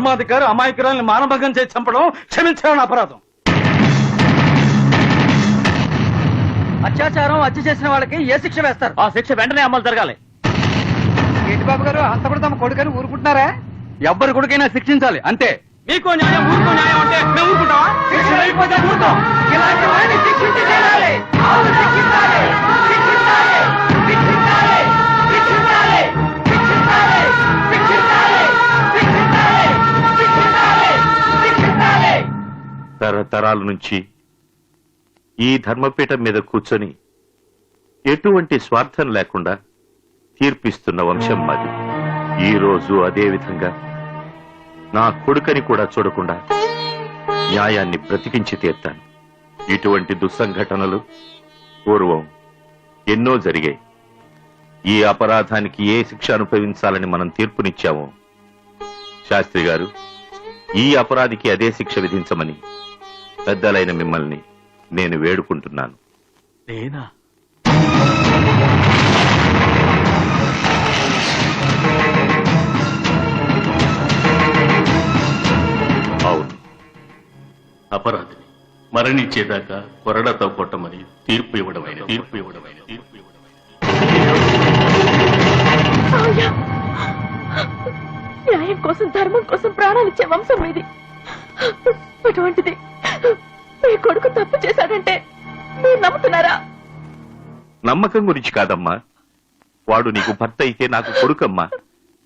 ధర్మాధికారి అమాయకురాల్ని మానభంగం చేసి చంపడం క్షమించాలని అపరాధం. అత్యాచారం హత్య చేసిన వాళ్ళకి ఏ శిక్ష వేస్తారు? ఆ శిక్ష వెంటనే అమలు జరగాలి. ఏంటి బాబు గారు అంతప్పుడు తమ కొడుకని ఊరుకుంటున్నారా? ఎవ్వరి కొడుకైనా శిక్షించాలి అంతే. మీకు న్యాయం ఊరుకో న్యాయం అంటే మేము ఊరుకుంటావా? శిక్ష లేకపోతే ఊరుకోం. ఇలాంటి వాడిని శిక్షించి తీరాలి. అవును, శిక్షించాలి. శిక్షించాలి. శిక్షించాలి. శిక్షించాలి. శిక్షించాలి. శిక్షించాలి. శిక్షించాలి. శిక్షించాలి. శిక్షించాలి. తరతరాల నుంచి ఈ ధర్మపీఠం మీద కూర్చొని ఎటువంటి స్వార్థం లేకుండా తీర్పిస్తున్న వంశం మాది. ఈ రోజు అదే విధంగా నా కొడుకని కూడా చూడకుండా న్యాయాన్ని బ్రతికించి తీర్తాను. ఇటువంటి దుస్సంఘటనలు పూర్వం ఎన్నో జరిగాయి. ఈ అపరాధానికి ఏ శిక్ష అనుభవించాలని మనం తీర్పునిచ్చామో శాస్త్రి గారు ఈ అపరాధికి అదే శిక్ష విధించమని పెద్దలైన మిమ్మల్ని నేను వేడుకుంటున్నాను. నేనా? అవును, అపరాధిని మరణించేదాకా కొరడతో కొట్టమని తీర్పు ఇవ్వడమైన న్యాయం కోసం ధర్మం కోసం ప్రాణాలిచ్చే వంశం ఇది. అటువంటిది మీ కొడుకు తప్పు చేశాడంటే మీరు నమ్ముతున్నారా? నమ్మకం గురించి కాదమ్మా. వాడు నీకు భర్త అయితే నాకు కొడుకమ్మా.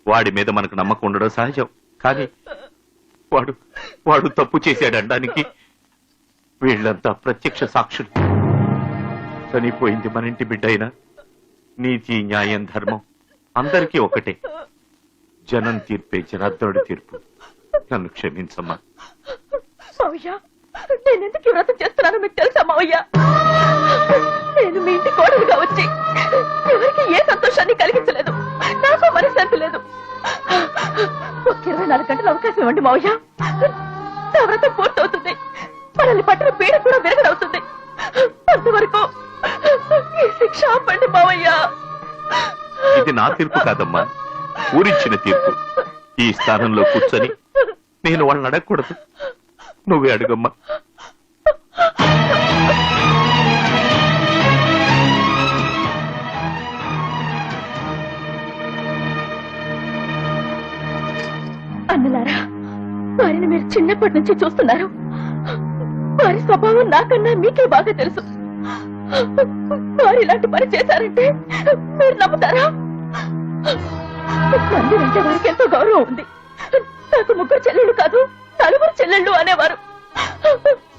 వాడి మీద మనకు నమ్మకం ఉండడం సహజం. కానీ వాడు తప్పు చేశాడనడానికి వీళ్ళంతా ప్రత్యక్ష సాక్షులు. చనిపోయింది మన ఇంటి బిడ్డ అయినా నీతి న్యాయం ధర్మం అందరికీ ఒకటే. జనం తీర్పే జనార్దనుడి తీర్పు. నన్ను క్షమించమ్మా. మావయ్య, నేనెందుకు ఈ వ్రతం చేస్తున్నానో మీకు తెలుసా మావయ్య? నేను మీ ఇంటి కోడలుగా వచ్చి ఎవరికి ఏ సంతోషాన్ని కలిగించలేదు. నాకు మనశ్శాంతి లేదు. ఒక 24 గంటల అవకాశం ఇవ్వండి మావయ్య. నా వ్రతం పూర్తవుతుంది. మనల్ని పట్టిన పీడ కూడా విరగడవుతుంది. అంతవరకు ఈ శిక్ష ఆపండి మావయ్య. ఇది నా తీర్పు కాదమ్మా, ఊరిచ్చిన తీర్పు. ఈ స్థానంలో కూర్చొని నేను వాళ్ళని అడగకూడదు. నువ్వే అడుగమ్మా. అన్నలారా, వారిని మీరు చిన్నప్పటి నుంచి చూస్తున్నారు. వారి స్వభావం నాకన్నా మీకే బాగా తెలుసు. వారు ఇలాంటి పని చేశారంటే మీరు నమ్ముతారా? మందిరంటే వారికి ఎంతో గౌరవం ఉంది. నాకు 3 చెల్లెళ్ళు కాదు 4 చెల్లెళ్ళు అనేవారు.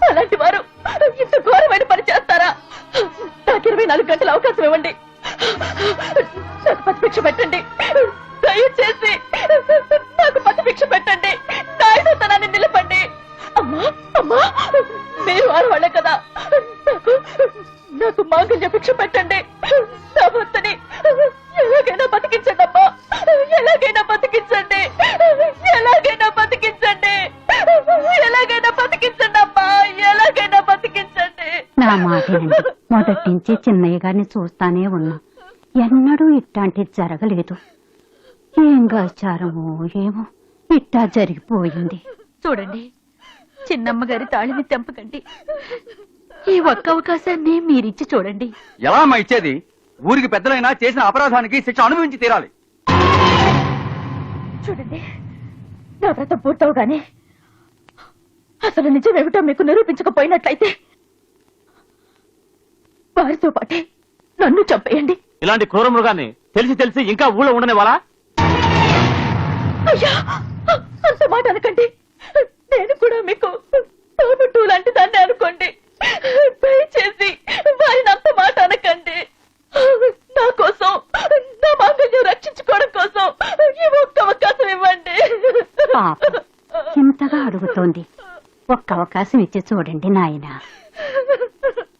అలాంటి వారు ఇంత ఘోరమైన పని చేస్తారా? నాకు 24 గంటల అవకాశం ఇవ్వండి. నాకు ప్రతిభిక్ష పెట్టండి. దయచేసి నాకు ప్రతిభిక్ష పెట్టండి. నాయుడుతనాన్ని నిలపండి. అమ్మా అమ్మా, మీరు ఆడవాళ్లే కదా. నాకు మాంగళ్య భిక్ష పెట్టండి. నా భర్తని ఎలాగైనా బతికించండి అమ్మా. ఎలాగైనా బతికించండి. ఎలాగైనా బతికించండి. ఎలాగైనా బతికించండి అమ్మా. ఎలాగైనా బతికించండి. నా మాటేనండి. మొదటి నుంచి చిన్నయ్య గారిని చూస్తానే ఉన్నా. ఎన్నడూ ఇట్లాంటిది జరగలేదు. ఏం గాచారమో ఏమో ఇట్టా జరిగిపోయింది. చూడండి, చిన్నమ్మ గారి తాళిని తెంపకండి. ఈ ఒక్క అవకాశాన్ని మీరిచ్చి చూడండి. ఎలా అమ్మా ఇచ్చేది? ఊరికి పెద్దలైనా చేసిన అపరాధానికి శిక్ష అనుభవించి తీరాలి. చూడండి, నా వ్రతం పూర్తవగానే అసలు నిజమేమిటో మీకు నిరూపించకపోయినట్లయితే వారితో పాటే నన్ను చంపేయండి. ఇలాంటి క్రూర మృగాన్ని తెలిసి ఇంకా ఊళ్ళో ఉండని వాళ్ళ? అయ్యా, అంత మాట అనకండి. నేను కూడా మీకు తోబుట్టు లాంటి దాన్ని అనుకోండి. దయచేసి వారిని అంత మాట అనకండి. నా కోసం, నా మాంగళ్యం రక్షించుకోవడం కోసం ఈ ఒక్క అవకాశం ఇవ్వండి. పాపం ఇంతగా అడుగుతోంది. ఒక్క అవకాశం ఇచ్చి చూడండి నాయన.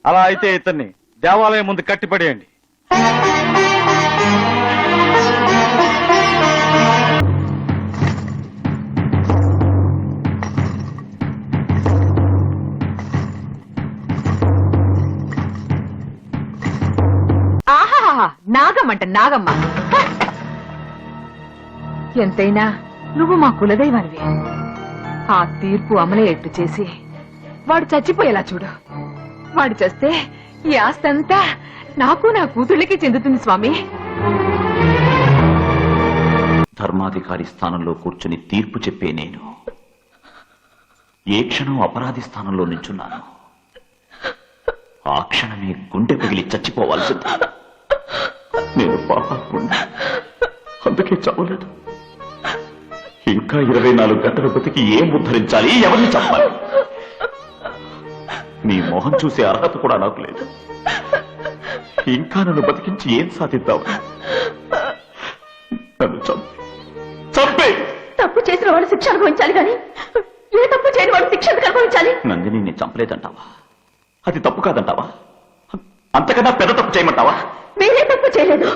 అలా అయితే ఇతన్ని దేవాలయం ముందు కట్టిపడేయండి. నాగమ్మంట నాగమ్మ. ఎంతైనా నువ్వు మా కులదైవానివి. ఆ తీర్పు అమలయ్యేట్టు చేసి వాడు చచ్చిపోయేలా చూడు. వాడు చేస్తే ఈ ఆస్తి అంతా నాకు నా కూతుళ్ళకి చెందుతుంది స్వామి. ధర్మాధికారి స్థానంలో కూర్చుని తీర్పు చెప్పే నేను ఏ క్షణం అపరాధి స్థానంలో నించున్నాను. ఆ క్షణమే గుండె పగిలి చచ్చిపోవాల్సింది. నేను పాపాత్ముణ్ణి, అందుకే చావలేదు. ఇంకా 24 గంటలు బతికి ఏం ఉద్ధరించాలి, ఎవరిని చంపాలి? నీ మొహం చూసే అర్హత కూడా నాకు లేదు. ఇంకా నన్ను బతికించి ఏం సాధిద్దావు? నన్ను చంపే. తప్పు చేసిన వాడు శిక్ష అనుభవించాలి కానీ ఏ తప్పు చేయని వాడు శిక్ష ఎందుకు అనుభవించాలి? నందిని నేను చంపలేదంటావా? అది తప్పు కాదంటావా? అంతకన్నా పెద్ద తప్పు చేయమంటావా? మీరే తప్పు చేయలేదు.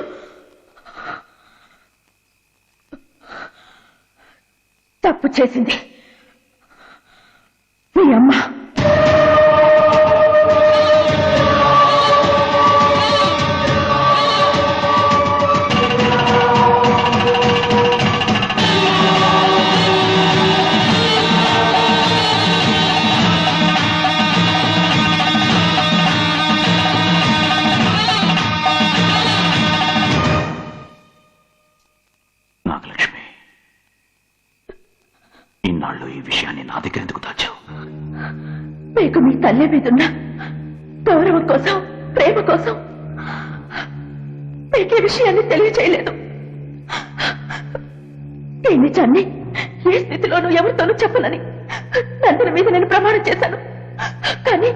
తప్పు చేసింది మీ అమ్మ. నాగలక్ష్మి, ఇన్నాళ్ళు ఈ విషయాన్ని నా దగ్గర ఎందుకు దాచావు? మీకు మీ తల్లి మీదున్న గౌరవం కోసం, ప్రేమ కోసం మీకు ఈ విషయాన్ని తెలియచేయలేదు. ఈ నిజాన్ని ఏ స్థితిలోనూ ఎవరితోనూ చెప్పనని నందరి మీద నేను ప్రమాణం చేశాను. కానీ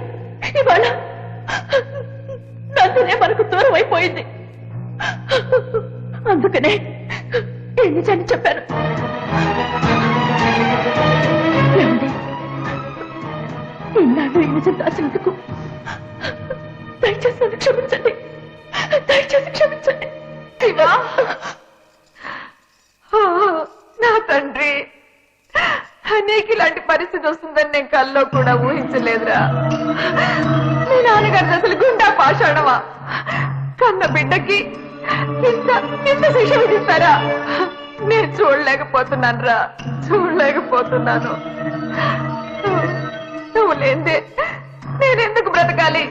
ఇవాళ నందనే మనకు దూరం అయిపోయింది. అందుకనే ఈ నిజాన్ని చెప్పాను. ఏమండి, ఇన్నాళ్ళు ఈ నిజం దాచినందుకు దయచేసి నన్ను క్షమించండి. దయచేసి క్షమించండి. శివా, నా తండ్రి, నీకు ఇలాంటి పరిస్థితి వస్తుందని నేను కల్లో కూడా ఊహించలేదురా. మీ నాన్నగారి అసలు గుండా పాషాణమా? కన్న బిడ్డకి ఇంత ఇంత శిక్ష విధిస్తారా? నేను చూడలేకపోతున్నాను రా, చూడలేకపోతున్నాను. నువ్వు లేందే నేనెందుకు బ్రతకాలి?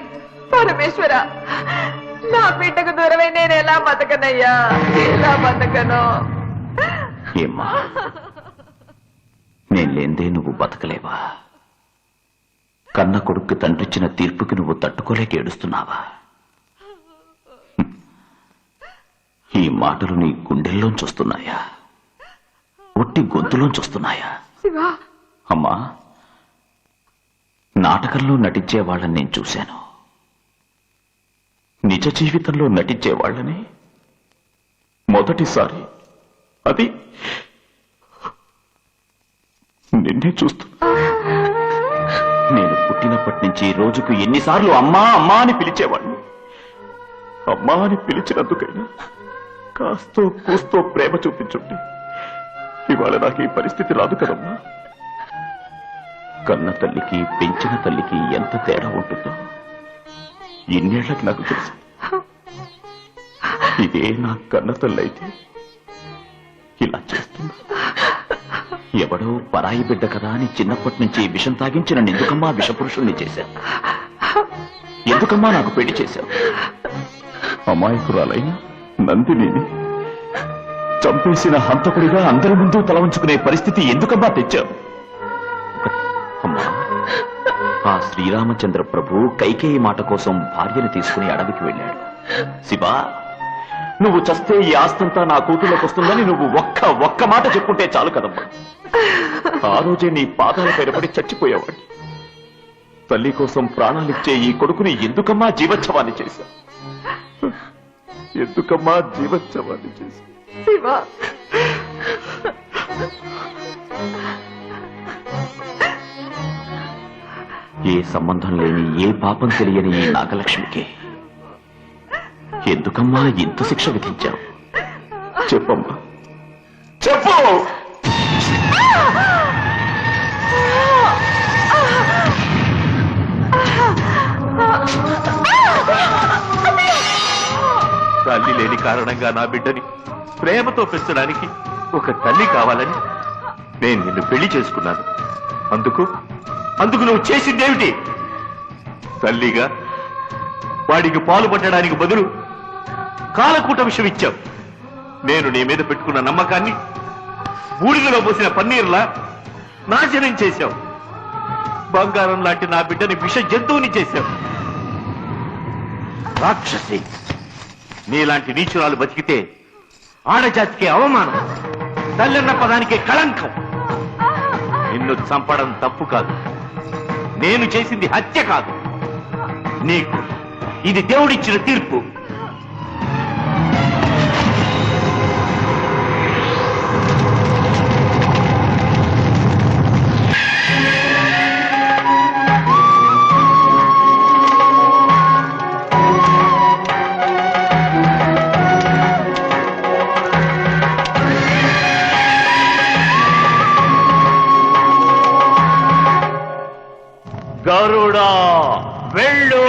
పరమేశ్వర, నా బిడ్డకు దూరమై నేను ఎలా బతకనయ్యా? ఎలా బతకను? ఏమ్మా, నేను లేందే నువ్వు బతకలేవా? కన్న కొడుక్కి తండ్రిచ్చిన తీర్పుకి నువ్వు తట్టుకోలేక ఏడుస్తున్నావా? ఈ మాటలు నీ గుండెల్లోంచి వస్తున్నాయా, ఒట్టి గొంతులోంచి వస్తున్నాయా? అమ్మా, నాటకంలో నటించే వాళ్ళని నేను చూశాను. నిజ జీవితంలో నటించే వాళ్ళని మొదటిసారి అది నిన్నే చూస్తున్నా. నేను పుట్టినప్పటి నుంచి రోజుకు ఎన్నిసార్లు అమ్మా అమ్మా అని పిలిచేవాడిని. అమ్మా అని పిలిచినందుకైనా కాస్తో కూస్తో ప్రేమ చూపించుంటే ఇవాళ నాకు ఈ పరిస్థితి రాదు కదమ్మా. కన్న తల్లికి పెంచిన తల్లికి ఎంత తేడా ఉంటుందో ఇన్నేళ్లకి నాకు తెలుసు. ఇదే నా కన్న తల్లి అయితే ఇలా చేస్తుంది. ఎవడో పరాయి బిడ్డ కదా అని చిన్నప్పటి నుంచి విషం తాగించి నన్ను ఎందుకమ్మా విషపురుషుణ్ణి చేశావు? ఎందుకమ్మా నాకు పెళ్లి చేశావు? అమాయకురాలైన నందినిని చంపేసిన హంతకుడిగా అందరి ముందు తల వంచుకునే పరిస్థితి ఎందుకమ్మా తెచ్చావు? అమ్మా, ఆ శ్రీరామచంద్ర ప్రభు కైకేయి మాట కోసం భార్యను తీసుకుని అడవికి వెళ్ళాడు. శివా, నువ్వు చస్తే ఈ ఆస్తంతా నా కూతుళ్ళకి వస్తుందని నువ్వు ఒక్క మాట చెప్పుంటే చాలు కదమ్మా. ఆ రోజే నీ పాదాల పైన పడి చచ్చిపోయేవాడి. తల్లి కోసం ప్రాణాలిచ్చే ఈ కొడుకుని ఎందుకమ్మా జీవోత్సవాన్ని చేశావు? ఎందుకమ్మా జీవోత్సవాన్ని చేశావు? శివా, ఏ సంబంధం లేని ఏ పాపం తెలియని ఈ నాగలక్ష్మికి ఎందుకమ్మా ఇంత శిక్ష విధించావు? చెప్పమ్మా, చెప్పు. తల్లి లేని కారణంగా నా బిడ్డని ప్రేమతో పెంచడానికి ఒక తల్లి కావాలని నేను నిన్ను పెళ్లి చేసుకున్నాను. అందుకు అందుకు నువ్వు చేసిందేమిటి? తల్లిగా వాడికి పాలు పట్టడానికి బదులు కాలకూట విషం ఇచ్చావు. నేను నీ మీద పెట్టుకున్న నమ్మకాన్ని బూడిదలో పోసిన పన్నీర్లా నాశనం చేశావు. బంగారం లాంటి నా బిడ్డని విష జంతువుని చేశావు. రాక్షసి, నీలాంటి నీచురాలు బతికితే ఆడజాతికి అవమానం, తల్లన్న పదానికి కళంకం. నిన్ను చంపడం తప్పు కాదు, నేను చేసింది హత్య కాదు. నీకు ఇది దేవుడిచ్చిన తీర్పు. గరుడా వెళ్ళు.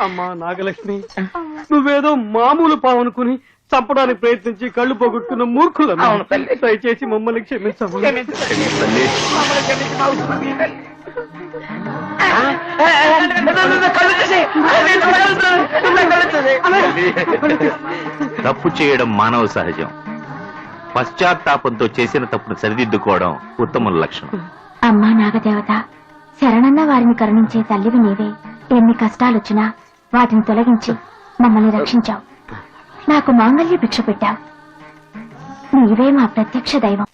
అమ్మా నాగలక్ష్మి, నువ్వేదో మామూలు పావు అనుకుని చంపడానికి ప్రయత్నించి కళ్ళు పోగొట్టుకున్న మూర్ఖులు. దయచేసి మమ్మల్ని క్షమించము. తల్లి, తప్పు చేయడం మానవ సహజం. పశ్చాత్తాపంతో చేసిన తప్పును సరిదిద్దుకోవడం ఉత్తమ లక్షణం. అమ్మా నాగదేవత, శరణన్న వారిని కరుణించే తల్లివి నీవే. ఎన్ని కష్టాలొచ్చినా వాటిని తొలగించి మమ్మల్ని రక్షించావు. నాకు మాంగళ్య భిక్ష పెట్టావు. నీవే మా ప్రత్యక్ష దైవం.